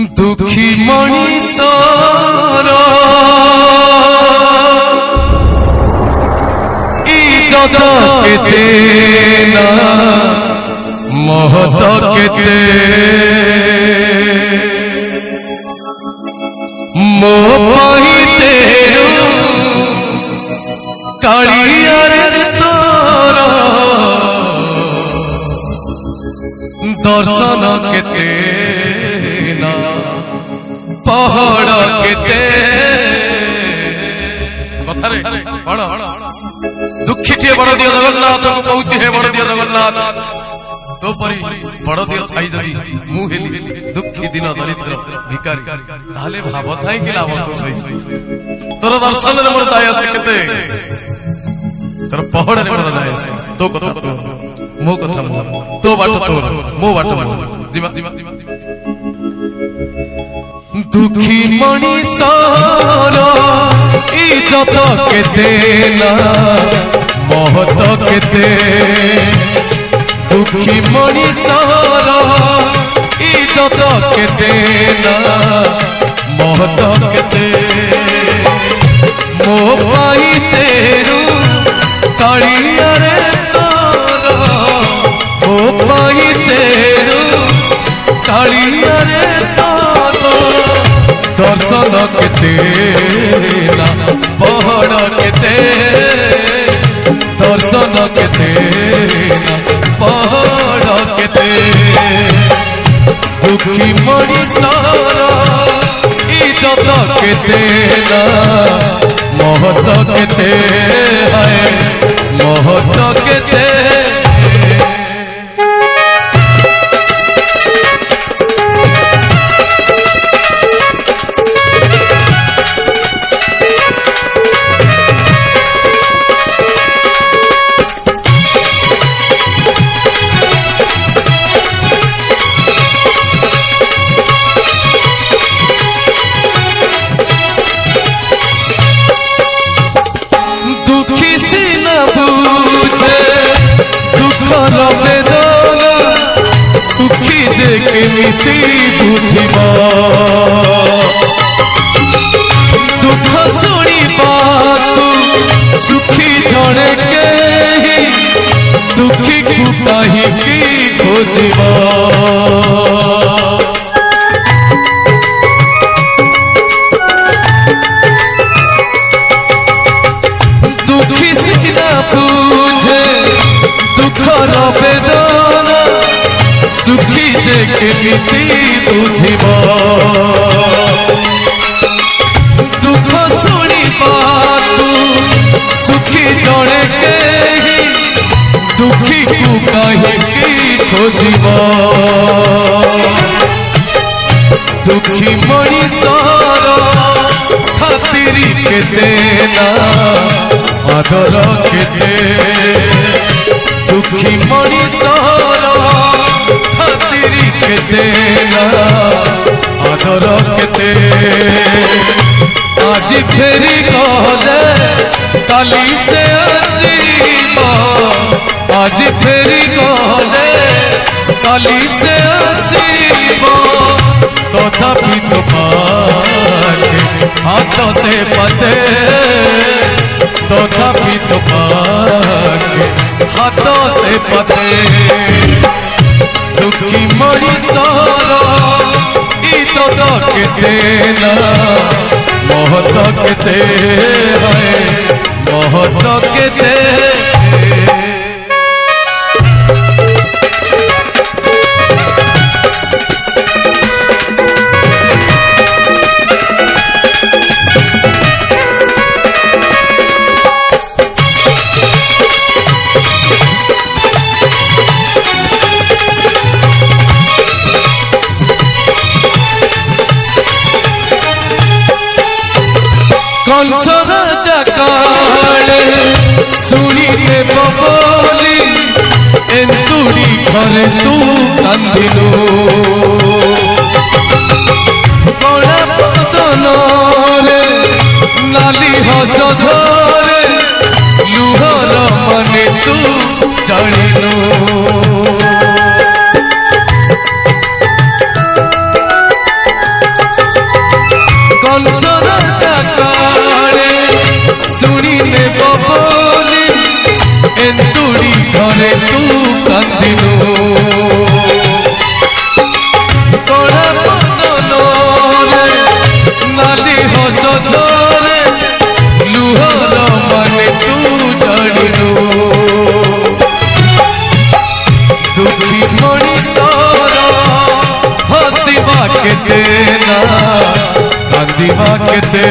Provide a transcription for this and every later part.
दुखी मनीषर इज्जत केते ना महत केते मो पही कालियार तोर दर्शन केते ना पहाड़ केते कथारे बड़ दुखी टे बड़ दियो जगन्नाथ कहूची हे बड़ दियो जगन्नाथ तो परी बड़ दियो थाई जदी मु हेली दुखी दिन दरिद्र भिखारी ताले भाव थाई कि लाभ तो सही तोर दर्शन रे मोर जाय आसे केते तोर पहाड़ रे मोर जाय आसे तो कथा तो मो कथा मो तो बाट तोर मो बाट मो जीवा दुखी मनीषर इज्जत केते ना महत केते दुखी मनीषर इज्जत केते ना महत केते मो पाई तेरू कालियार तोर मो पाई तेरू कालियार तोर दर्शन केते ना पहाड़ केते दर्शन केते ना पहाड़ केते दुखी मनीषर इज्जत केते ना महत केते है महत केते सुखी जे केमिति बुझिबा दुख शुणिबाकु सुखी जणे केहि दुखी को काहिकी खोजिबा दुखी सिना बुझे दुखर वेदना सुखी जे केमिति बुझिबा दुख शुणिबाकु सुखी जणे केहि दुखी को काहिकी खोजिबा दुखी मनीषर खातिर केते ना आदर केते दुखी मनीषर खातिर केते ना आदर केते आज फेरी कहले काली से आसीबा आज फेरी कहले काली से आसीबा तथापि तो पाके हाथ से पते तथापि तो पाके हाथ से पते दुखी मनीषर इज्जत केते ना महत केते है महत केते कंस राजा काले सुनिते बबोली एंतुड़ी घरे तू कांदिलु कणा बदन रे नाली हस झरे लुहर मने तू जानिलु कंसर जाकारे सुनी ने बोली एंतुड़ी घरे तू कांदिनु कड़ा बदन रे नाली हस झरे लुहर माने तू डरिनु दुखी मणिषर हसिबा केते ना कांदिबा केते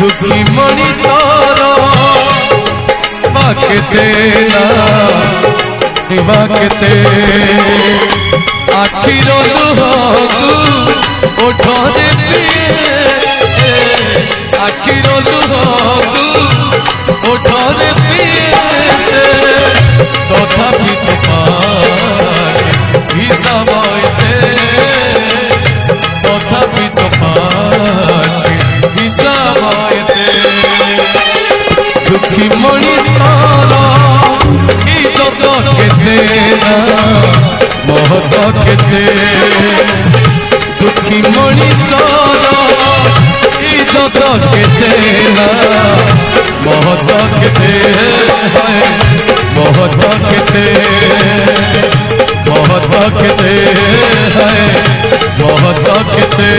दुखी मणिषर केते ना दिवा केते आखिर लुहकु ओठरे पिए आखिर लुहकु ओठरे पिए तथापि तो पाके हिसाबते तथापि तो पाके हिसाबते दुखी मणिषर इज्जत केते ना महत केते दुखी मणिषर इज्जत केते ना महत केते महत केते महत केते महत केते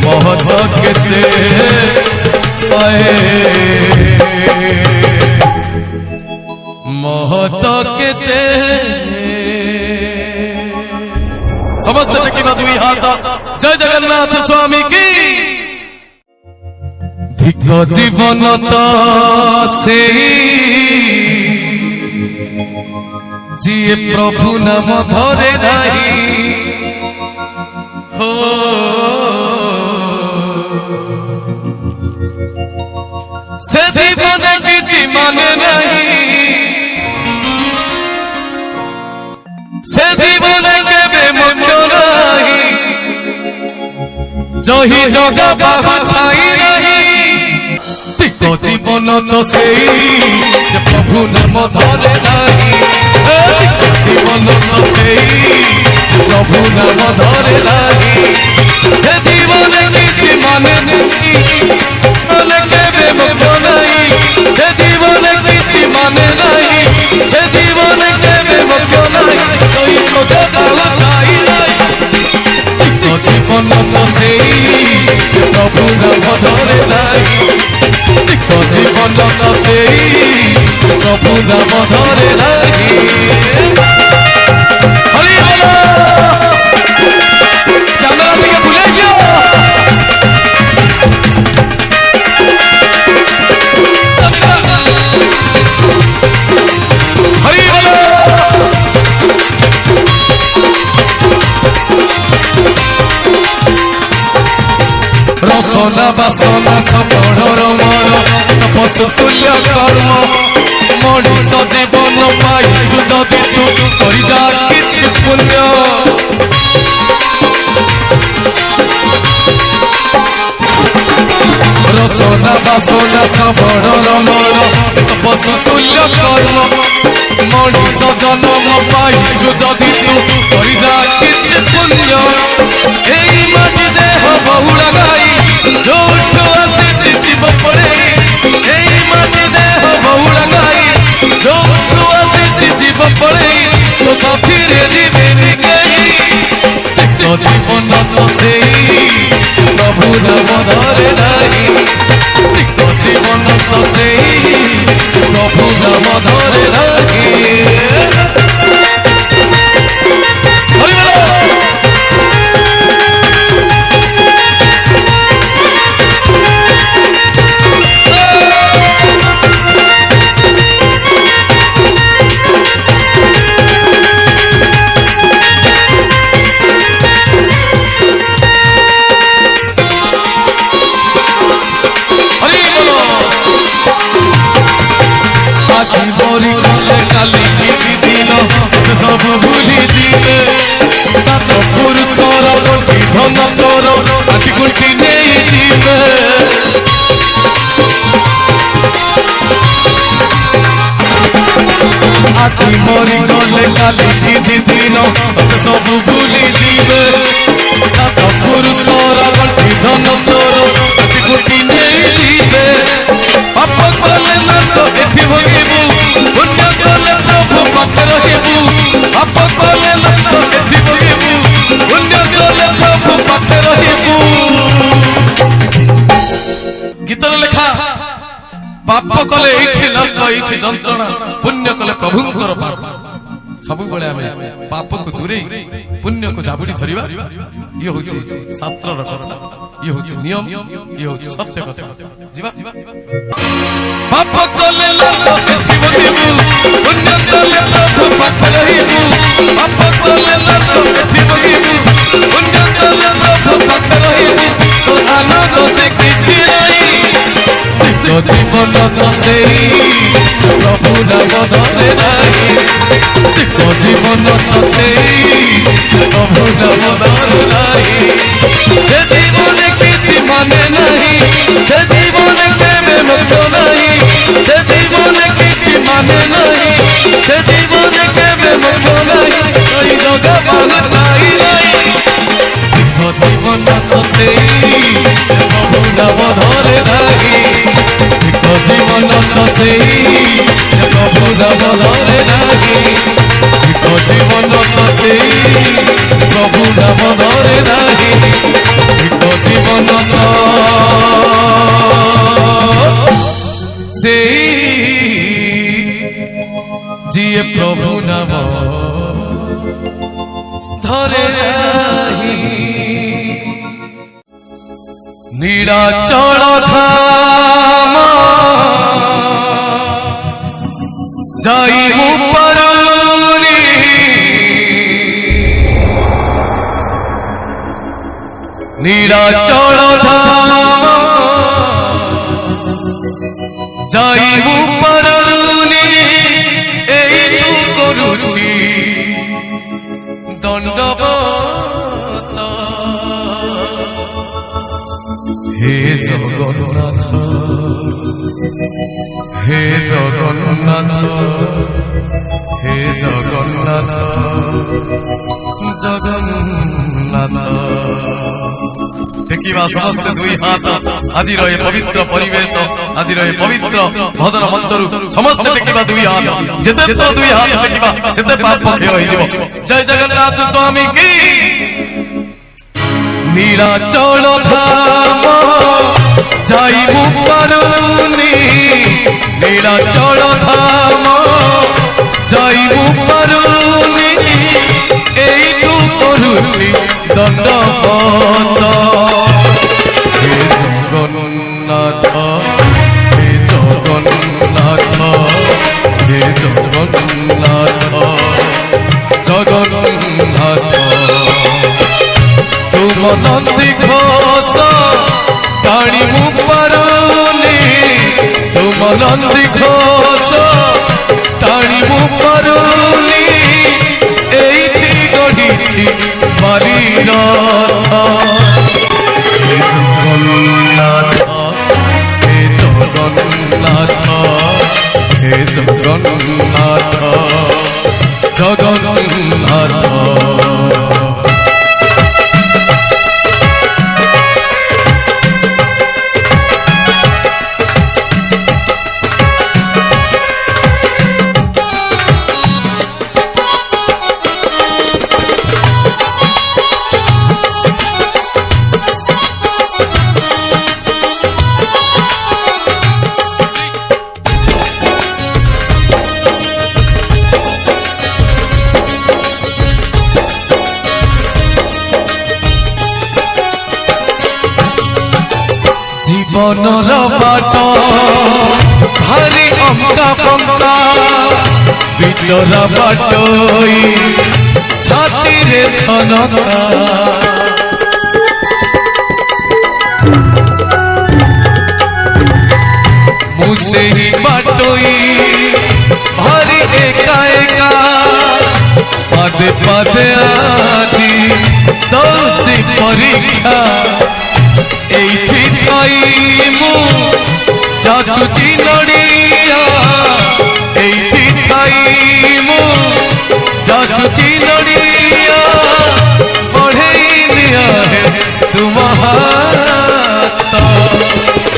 महत केते महत केते समस्त टेकिबा दुई हाथ जय जगन्नाथ स्वामी की धिक जीवन तो से जिए प्रभु नाम धरे नहीं हो से जीवन किछि माने नहीं से जीवन केबे मोक्ष नहीं जही जगा बाहु छाई नहीं तिक जीवन तो सेई जे प्रभु नाम धरे नहीं तिक जीवन तो सेई प्रभु नाम धरे नहीं से जीवन किछि माने नहीं जीवन केबे मोक्ष नहीं से जीवन किछि माने नहीं से जीवन केबे मोक्ष नहीं कोई तो जगा छाई नहीं जीवन तो सेई प्रभु नाम धरे नहीं जीवन तो सेई प्रभु नाम धरे नहीं हरि बोलो कैमरा दिखे भूले गया हरि बोलो रसना बासना सबड़र मन तपस्व तुल्य कर्म मनीष जीवन पाइछु जदि तू करि जा किछि पुण्य रसना बासना सबड़र मन तपस्व तुल्य कर्म मनीष जन्म पाइछु जदि तू करि जा किछि पुण्य एई माटी देह बहुड़ा गाई जोठो आसी जीव पड़े एई माटी देह बहुड़ा गाई जोठो आसी जीव पड़े तो साथी रे जीवेनी गई तो जीवन तो सेई प्रभु नाम धरे नहीं तो जीवन तो सेई प्रभु नाम धरे नहीं मोरी गले काली की दिन सब भूली जीवे सात पुरुषर गोटी धन तोर आटी गुंटी नहीं जीवे आज मोरी गले काली की दिन सब भूली जीवे सात पुरुषर पाप कले एठी नरक एठी जंत्रणा पुण्य कले प्रभुंकर पाप सब बेले आमे पाप को दूरे पुण्य को जाबुडी धरिबा ये होची शास्त्र र कथा ये होची नियम ये होची सत्य कथा जीवा पाप कले नरक एठी बदिबु पुण्य कले प्रभु पाख रहिबु पाप कले नरक एठी बदिबु पुण्य कले प्रभु पाख रहिबु तो आनंद देखि रही जीवन तो सेई प्रभु नाम धरे नाही जीवन तो सेई प्रभु नाम धरे नाही से जीवन किछि माने नाही से जीवन केबे मुक्त नाही से जीवन किछि माने नाही से जीवन केबे मुक्त नाही कोई भगवान चाहि नाही जीवन तो सेई प्रभु नाम धरे नाही जीवन तो सेई प्रभु नाम धरे नाही जीवन तो सेई प्रभु नाम धरे नाही जीवन तो सेई जिए प्रभु नाम धरे नाही नीलाचल धाम जाइबु परुनी नीलाचल धाम जाइबु परुनी एइठु करुछि दंडवत हे जगन्नाथ हे जगन्नाथ हे जगन्नाथ जगन्नाथ देखिबा समस्त दुई हाथ आज रहे पवित्र परिवेश आज रहे पवित्र भजन मंचरु समस्त देखिबा दुई हाथ जेते दुई हाथ देखिबा सेते पाप क्षय होइबो जय जगन्नाथ स्वामी की नीलाचल धाम जाइबु परुनी नीलाचल धाम जाइबु परुनी एइठु करुछि दंडवत हे जगन्नाथ हे जगन्नाथ हे जगन्नाथ जगन्नाथ तुम नंदी घोष टाणी मु परुनी तुम नंदी घोष टाणी मु परुनी एइठी गढ़िछि बाली रथ हे जगन्नाथ हे जगन्नाथ जगन्नाथ जीवनर बाट भारी अंका पंका बिचरा बाटोई छाती रे छनका मुसेरी बाटोई भारी एका एका पदे पदे आजी दौची परीक्षा एइठी थाइमु जाचुची नड़िया एइठी थाइमु जाचुची नड़िया बढ़ेई दिया है तुम हाथ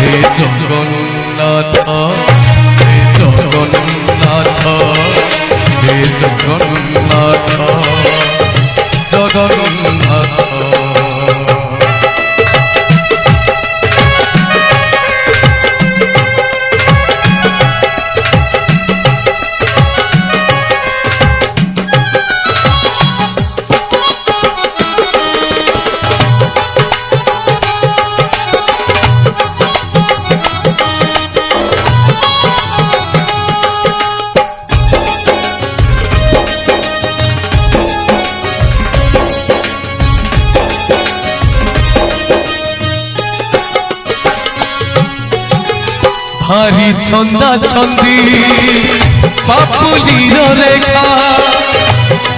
हे जगन्नाथ हे जगन्नाथ हे जगन्नाथ जगन्नाथ हारी छंदा छंदी बापुलीर रेखा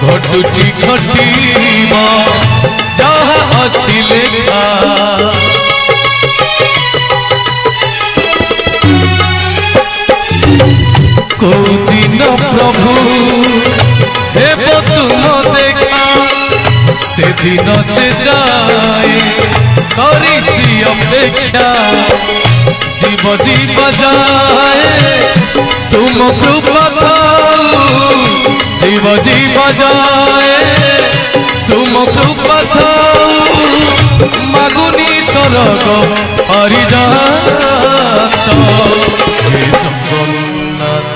घटुची घटीब जहा अच्छी लेखा कोदिन प्रभु हेब तुम देखा से दिन से जाए करिछि अपेक्षा जीव जीव जाए तुम कृपा थाऊ जीव जीव जाए तुम कृपा थाऊ मागुनी सरग हरिजात हे जगन्नाथ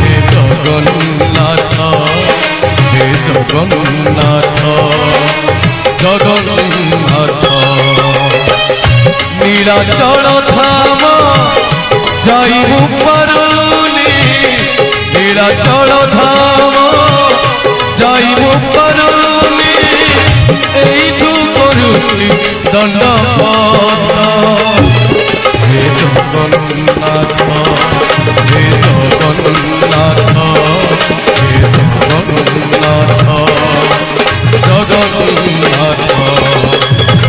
हे जगन्नाथ हे जगन्नाथ जगन्नाथ नीलाचल धाम जाइबु पारुनी नीलाचल धाम जाइबु पारुनी एइठु करुछि दंडवत हे जगन्नाथ हे जगन्नाथ हे जगन्नाथ जगन्नाथ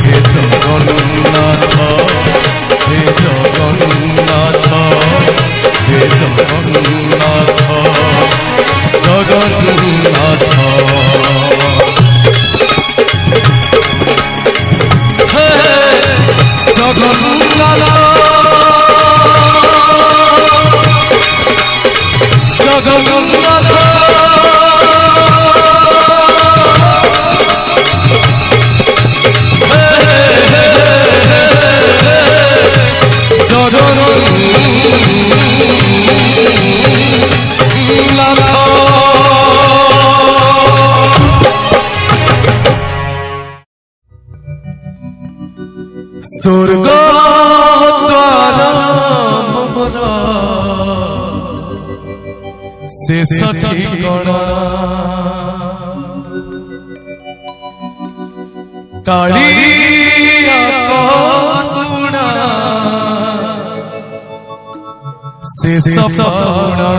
हे जगन्नाथ हे जगन्नाथ हे जगन्नाथ जगन्नाथ हे जगन्नाथ जगन्नाथ स्वर्ग द्वार मोरा शेष ठिकाना कालिया करुणा शेष पावना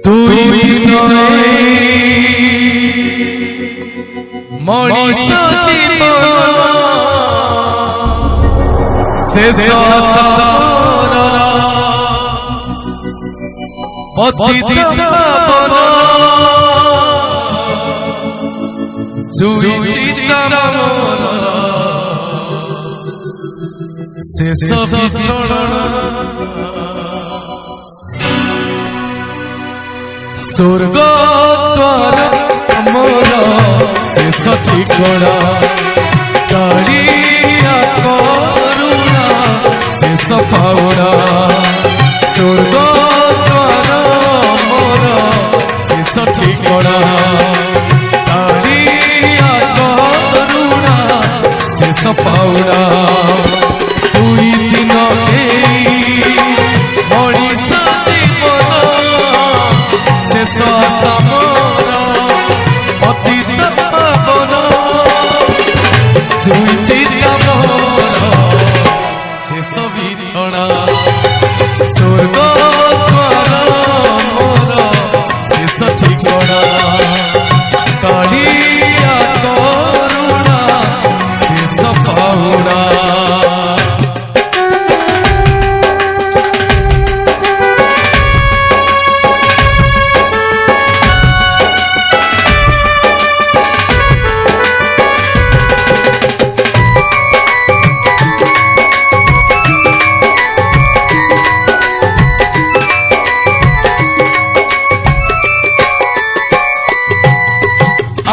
दुई मनीष जीवन शेष पतित पावन जुई चित्ता मोर शेष बिछड़ा स्वर्ग द्वार मोर शेष ठिकाना कालिया करुणा शेष पावना स्वर्ग द्वार मोर शेष ठिकाना कालिया करुणा शेष पावना दुई दिन मनीष जीवन शेष समर पतित पावन जुई चित्ता मोर शेष बिछड़ा स्वर्ग द्वार मोर शेष ठिकाना कालिया करुणा शेष पावना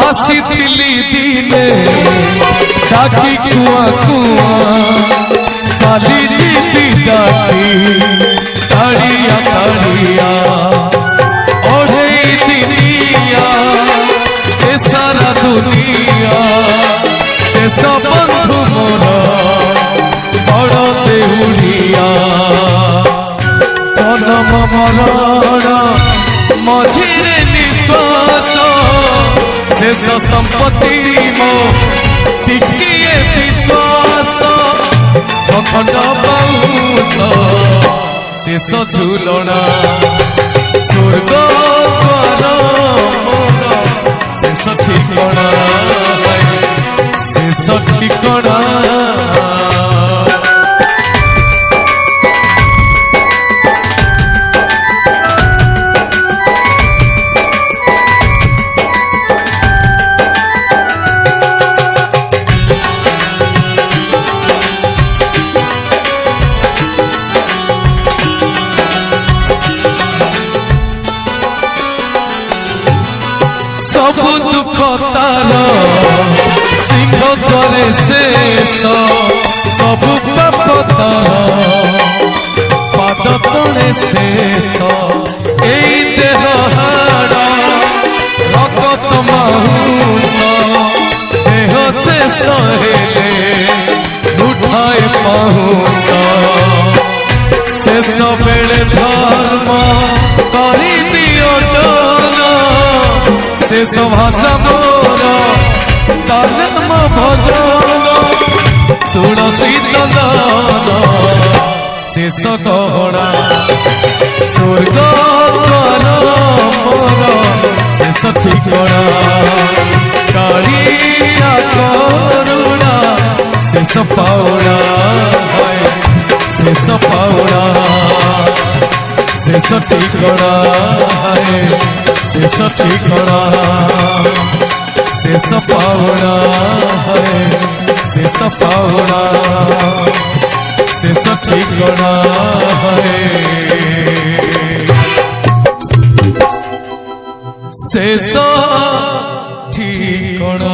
आसिथिली दिने डाकी कुआ कुआ चाली जीती डाकी ताड़िया ताड़िया ओढ़े दिनिया ए सारा दुनिया से सब बंधु मोर बड़ देउड़िया जन्म मरण मझिरे निश्वास शेष संपत्ति मो टिकिए विश्वास खंड पाउछ शेष झुलना स्वर्ग द्वार शेष ठिकणा शेष ठिकणा सबु दुख तार सिंह द्वारे शेष सबु पाप तार पाद तले शेष एई देह हाड़ रगत मांस देह शेष हेले उठाए पाहुस शेष बेले धर्म करी दियो शेष भाषा मोर ताम भजन तुलसी दंदन शेष गहना स्वर्ग द्वार मोर शेष ठिकणा कालिया करुणा शेष पाउणा शेष पाउणा शेष ठिकणा शेष ठिकणा शेष पाउणा शेष पाउणा शेष ठिकणा शेष ठिकणा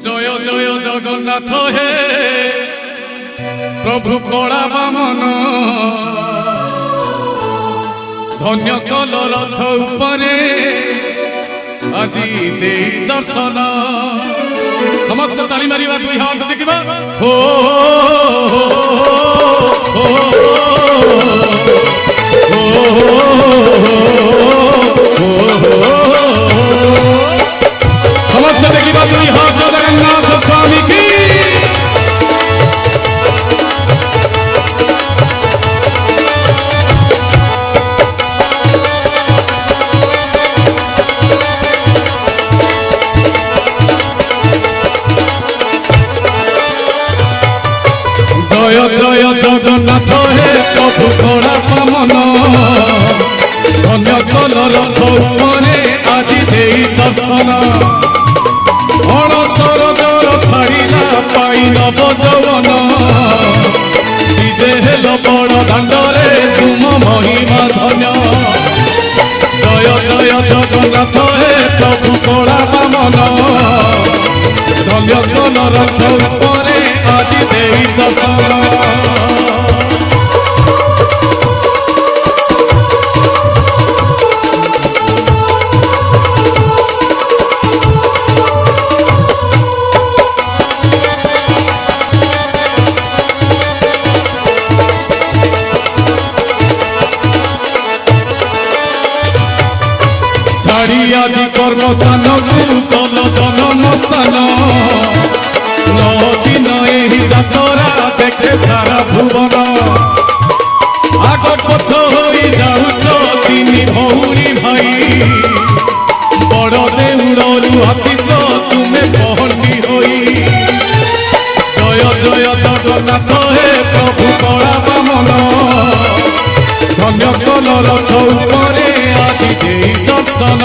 जय जय जगन्नाथ हे प्रभु कला बामन धन्य कल रथ उपरे আজি दे दर्शन समस्त ताली मारिबा दुई हाथ देखिबा हो समस्त देखिबा दुई हाथ जगन्नाथ स्वामी की जय जय जगन्नाथ हे प्रभु कला बामन धन्य कल रथ उपरे আজি दे दर्शन अणसर जर छाड़ा पाई नव जवन हेल बड़ दाण्डे तुम महिमा धन्य जय जय जगन्नाथ हे प्रभु कला बामन धन्य कल रथ उपरे আজি दे दर्शन আজি কর্মস্থান কল জনম স্থান নদিন এই যাত্রা দেখে সারা ভুবন আগ পছ হয়ে যাচ্ছ তিনি ভৌরী ভাই বড় দেউড়ু আসিছ তুমি পহন্ডি হই জয় জয় জগন্নাথ হে প্রভু কলা বামন ধন্য কল রথ উপরে আজি দে দর্শন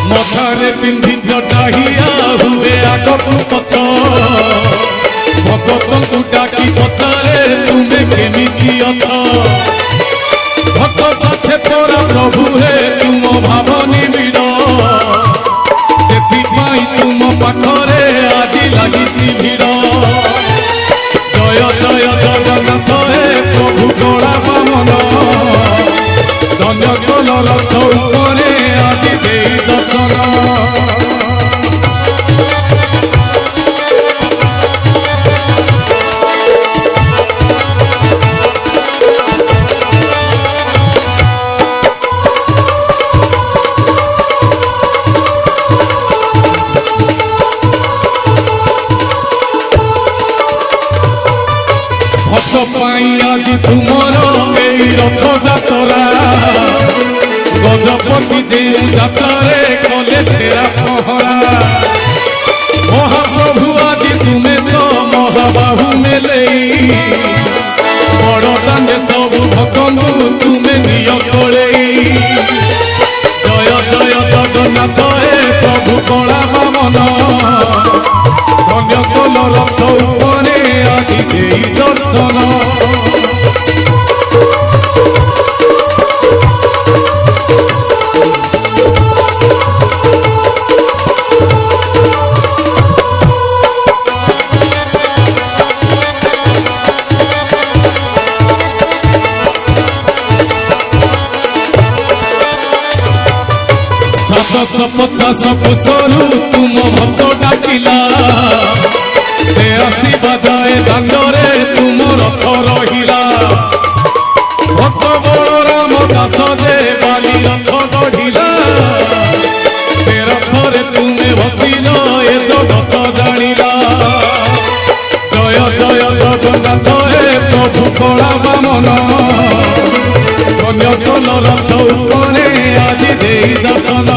मथारे पिंधि जटाहिया हुए आगकु पछ भगत को डाकी पचारे तुमे केमिति अछ भक्त साथे तोरा प्रभु हे तुम भावनी बिड़ सेथिपाई तुम पाखरे आदि लागिछि भिड़ जय जय जगन्नाथ हे प्रभु कला बामन କଲ ରଥ ଉପରେ ଆଜି ଦେଇ ଦର୍ଶନ। आज तुमर এই রথযাত্রা গজপতি যে যাত্রারে কলে ছেড়া পহরা মহাপ্রভু আজি তুমি তো মহাবাহু মেলেই বড় দাণ্ডে সবু ভক্তଙ୍କୁ তুমি নিয় কলেই জয় জয় জগন্নাথ হে প্রভু কলা বামন ধন্য কল রথ উপরে আজি দেই দর্শন। दस पचास पुषरु तुम भक्त डाकिला से आसी बाजाए दांडरे तुम रथ रहिला भक्त बलराम दास जे बाली रथ गढ़िला से रथरे तुमे बसिल ए जगत जानिला जय जय जगन्नाथ हे प्रभु कला बामन धन्य कल रथ उपरे আজি দেই দর্শন।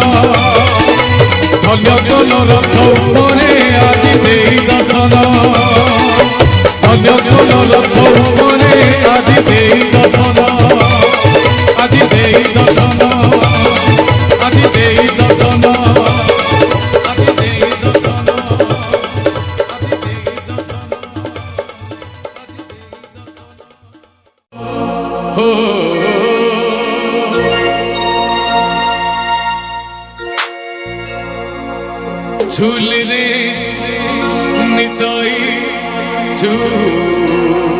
ধন্য কল রথ উপরে আজি দেই দর্শন। ধন্য কল রথ উপরে আজি দেই দর্শন। আজি দেই দর্শন। আজি দেই দর্শন। আজি দেই দর্শন। আজি দেই দর্শন। হো झूल रे निताई झूता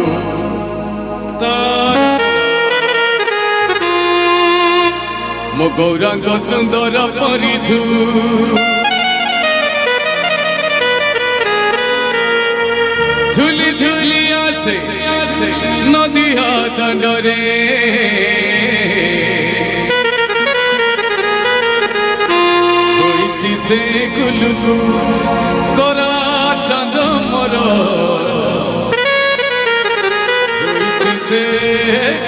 मो गौरांग सुंदर परिझू झूली झूली आसे नदिया दंडरे से गुलगु गोरा चांद मोर से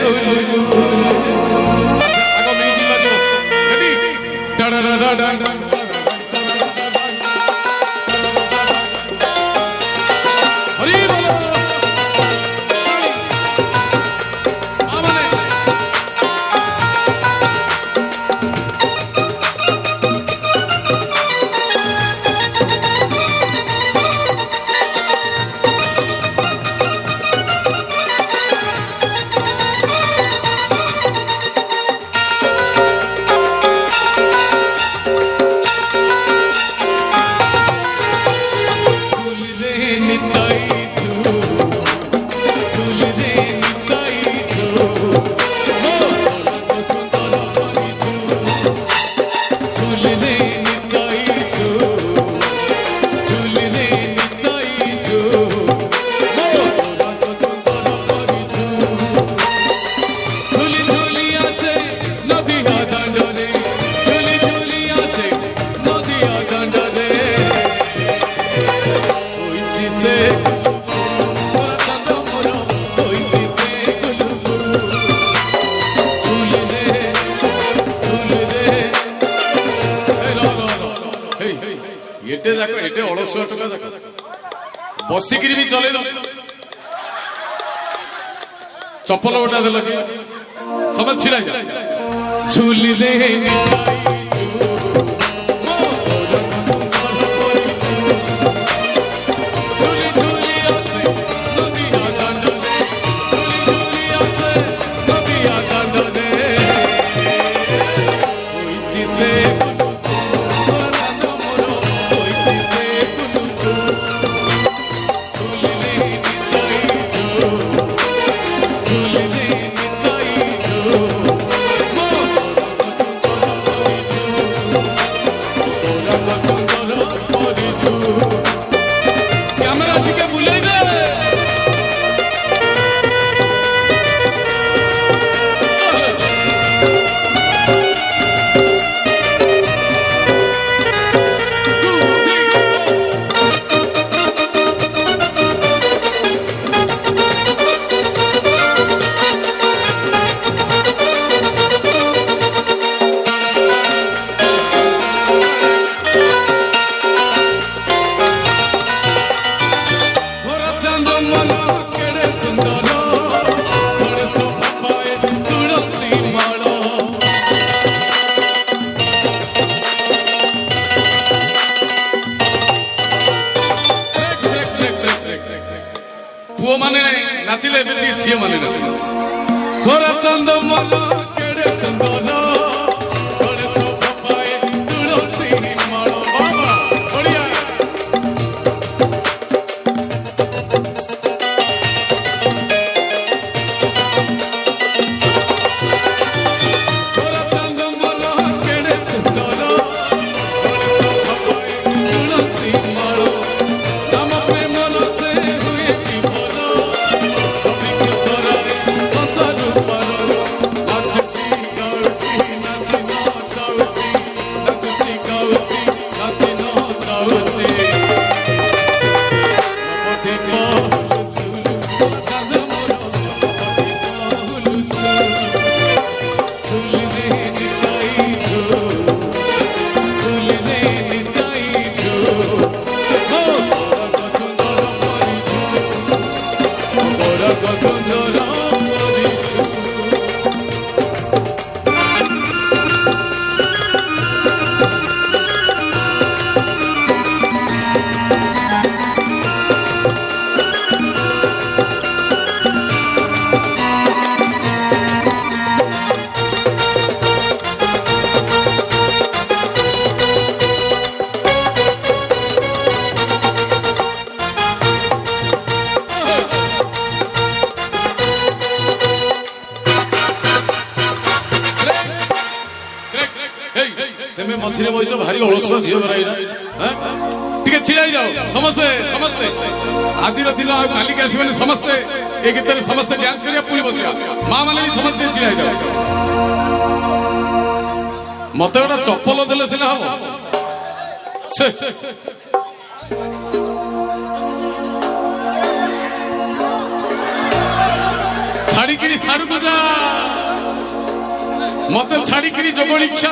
गुलगु आगो म्यूजिक बाजो रेडी डडडडड हरि बोल एटे देखो एटे अलसुआ टका देखो बसिकिरी भी चले चप्पल उठा देल कि समझ छिड़ा झूली रे କ୍ୟାମେରା ଟିକେ ବୁଲେଇ ଦେ। पुओ माने नाचिले बेटी छिए माने नाचिले गोरा चंद मन केड़े सुंदर गोरे सो पपाए तुलसी मालो बाबा बढ़िया गोरा चंद मन केड़े सुंदर गोरे सो पपाए तुलसी मालो तम प्रेम से हुए की तेमे मछरे बइछ भारी अलसुआ झियो बराइना टिके छिड़ाई जाओ समस्ते समस्ते आजिर दिन आ काली के आसीबे समस्ते ए गीत रे समस्ते डांस करिया पुली बसिया मां माने भी समस्ते छिड़ाई जाओ मते ओटा चप्पल देले सिना हबो से छाड़ी किरी सारू को जा मते छाड़ी किरी जोगणी इच्छा